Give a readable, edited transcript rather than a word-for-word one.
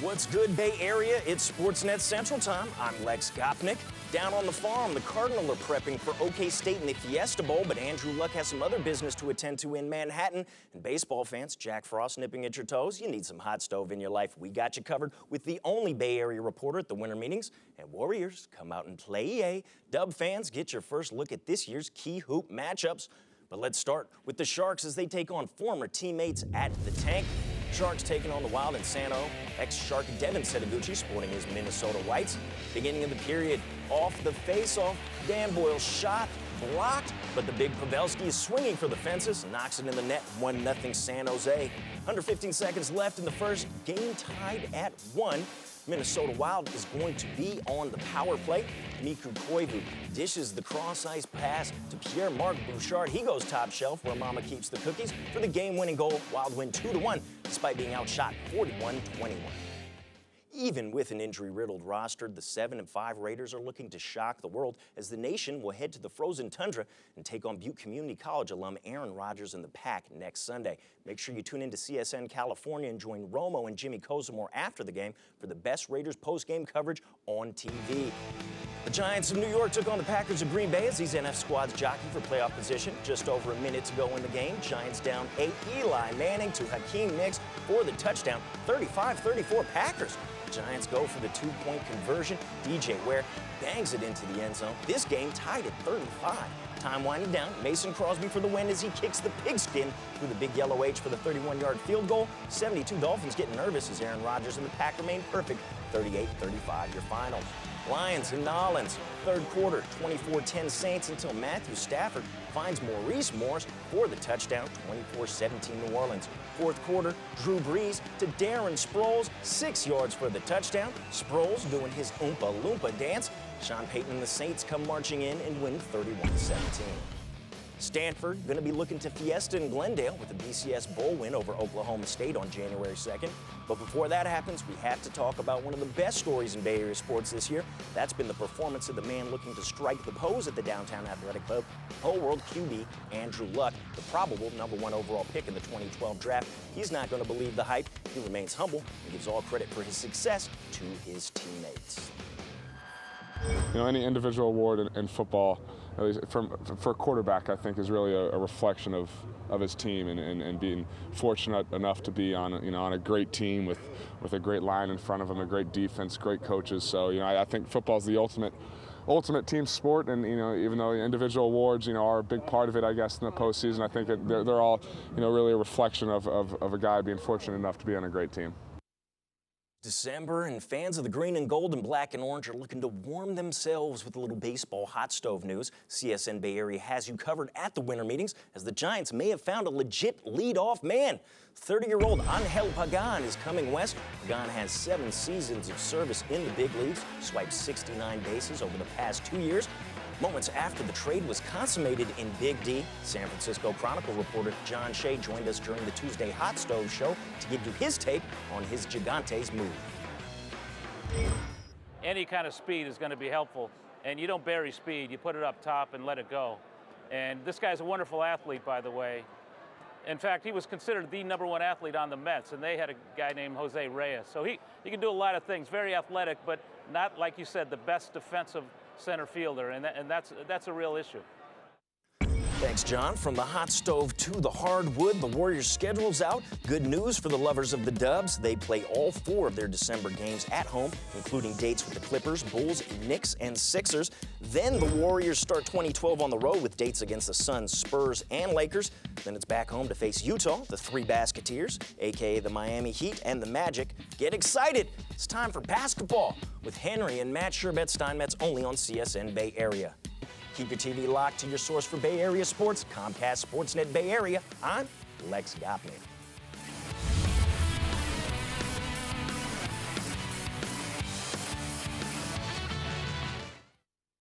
What's good, Bay Area? It's Sportsnet Central Time. I'm Lex Gopnik. Down on the farm, the Cardinal are prepping for OK State in the Fiesta Bowl, but Andrew Luck has some other business to attend to in Manhattan. And baseball fans, Jack Frost nipping at your toes. You need some hot stove in your life. We got you covered with the only Bay Area reporter at the winter meetings. And Warriors, come out and play EA. Dub fans, get your first look at this year's key hoop matchups. But let's start with the Sharks as they take on former teammates at the Tank. Sharks taking on the Wild in Sano. Ex-Shark Devin Setaguchi sporting his Minnesota Whites. Beginning of the period, off the face-off, Dan Boyle's shot blocked, but the big Pavelski is swinging for the fences, knocks it in the net, 1-0 San Jose. Under 15 seconds left in the first, game tied at 1. Minnesota Wild is going to be on the power play. Mikko Koivu dishes the cross-ice pass to Pierre-Marc Bouchard. He goes top shelf where Mama keeps the cookies for the game-winning goal. Wild win 2-1 despite being outshot 41-21. Even with an injury-riddled roster, the 7-5 Raiders are looking to shock the world as the nation will head to the frozen tundra and take on Butte Community College alum Aaron Rodgers and the Pack next Sunday. Make sure you tune in to CSN California and join Romo and Jimmy Kozimor after the game for the best Raiders post-game coverage on TV. The Giants of New York took on the Packers of Green Bay as these NF squads jockey for playoff position. Just over a minute to go in the game. Giants down 8. Eli Manning to Hakeem Nicks for the touchdown. 35-34 Packers. Giants go for the two-point conversion. DJ Ware bangs it into the end zone. This game tied at 35. Time winding down. Mason Crosby for the win as he kicks the pigskin through the big yellow H for the 31-yard field goal. 72 Dolphins getting nervous as Aaron Rodgers and the Pack remain perfect. 38-35 your final. Lions and Nolans, third quarter, 24-10 Saints until Matthew Stafford finds Maurice Morris for the touchdown, 24-17 New Orleans. Fourth quarter, Drew Brees to Darren Sproles, 6 yards for the touchdown. Sproles doing his Oompa Loompa dance. Sean Payton and the Saints come marching in and win 31-17. Stanford going to be looking to Fiesta in Glendale with a BCS Bowl win over Oklahoma State on January 2nd. But before that happens, we have to talk about one of the best stories in Bay Area sports this year. That's been the performance of the man looking to strike the pose at the Downtown Athletic Club, whole world QB Andrew Luck, the probable #1 overall pick in the 2012 draft. He's not going to believe the hype. He remains humble and gives all credit for his success to his teammates. You know, any individual award in football, at least for a quarterback, I think is really a reflection of his team and being fortunate enough to be on a great team with a great line in front of him, a great defense, great coaches. So I think football is the ultimate team sport, and even though the individual awards are a big part of it, I guess, in the postseason, I think they're all really a reflection of a guy being fortunate enough to be on a great team. December, and fans of the green and gold and black and orange are looking to warm themselves with a little baseball hot stove news. CSN Bay Area has you covered at the winter meetings as the Giants may have found a legit leadoff man. 30-year-old Angel Pagan is coming west. Pagan has 7 seasons of service in the big leagues, swiped 69 bases over the past 2 years. Moments after the trade was consummated in Big D, San Francisco Chronicle reporter John Shea joined us during the Tuesday Hot Stove Show to give you his take on his Gigantes move. Any kind of speed is going to be helpful, and you don't bury speed. You put it up top and let it go. And this guy's a wonderful athlete, by the way. In fact, he was considered the #1 athlete on the Mets, and they had a guy named Jose Reyes. So he can do a lot of things, very athletic, but not, like you said, the best defensive center fielder, and that's a real issue. Thanks, John. From the hot stove to the hardwood, the Warriors' schedule's out. Good news for the lovers of the Dubs. They play all 4 of their December games at home, including dates with the Clippers, Bulls, Knicks, and Sixers. Then the Warriors start 2012 on the road with dates against the Suns, Spurs, and Lakers. Then it's back home to face Utah, the 3 Basketeers, a.k.a. the Miami Heat and the Magic. Get excited! It's time for basketball with Henry and Matt Sherbet Steinmetz only on CSN Bay Area. Keep your TV locked to your source for Bay Area sports, Comcast Sportsnet Bay Area. I'm Lex Gopnik.